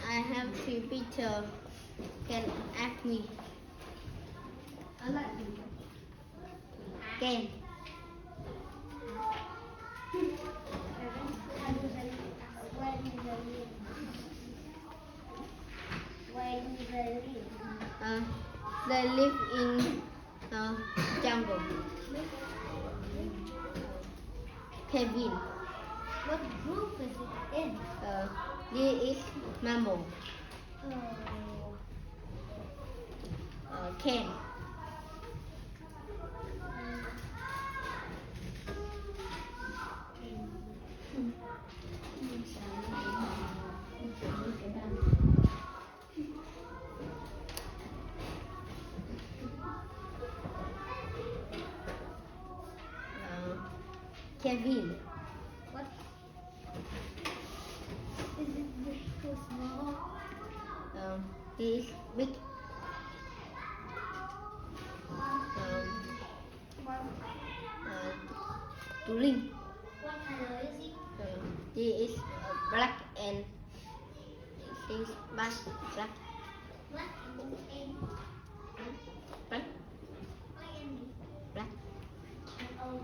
I have three pictures. Can ask me. Can. They live in jungle. Kevin. What group is it in? This is mammal. Ken. Kevin. What? Is it big or small? He is big. Tuling. What color is he? He is black and his back black. Black and Black. white and Black. oh.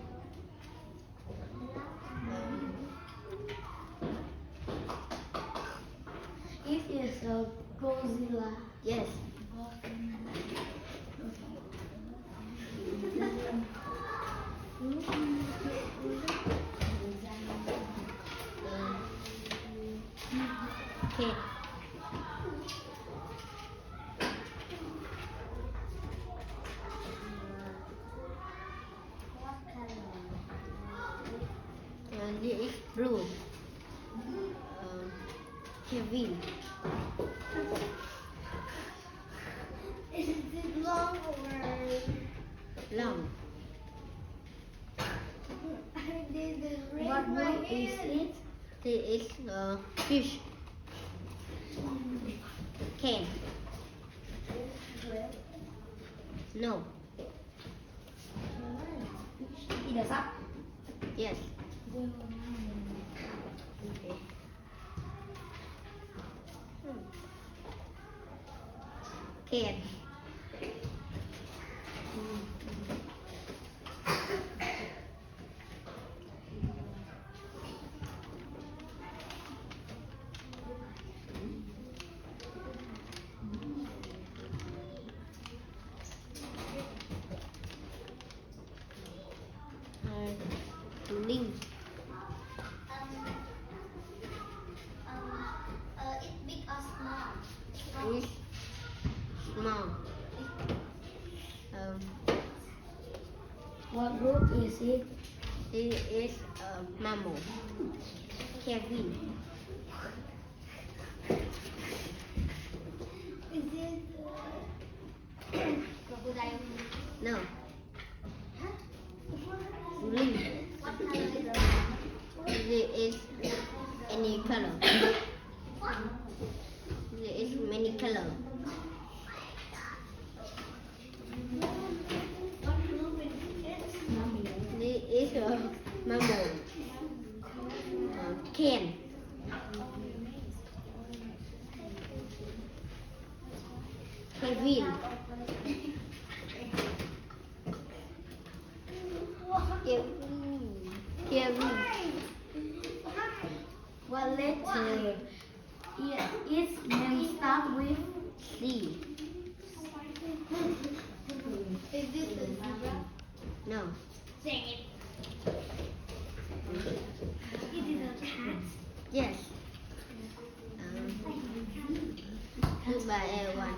It is a Godzilla. Yes. Okay. What color? This is blue. Kevin. Is it long or Long. what group is it? This is fish. Can. No. Tidak sap. Yes. Can. Tuling. It big or small? Is small. What group is it? This is mammal. Kevin. Is it crocodile? No. Tuling. What color is it? This is any color. There is many color. What group is it? This is a mammal. Can. Kevin. Kevin. What letter? Its name start with C. Is this a zebra? No. Dang it. It is a cat. Yes. Goodbye everyone.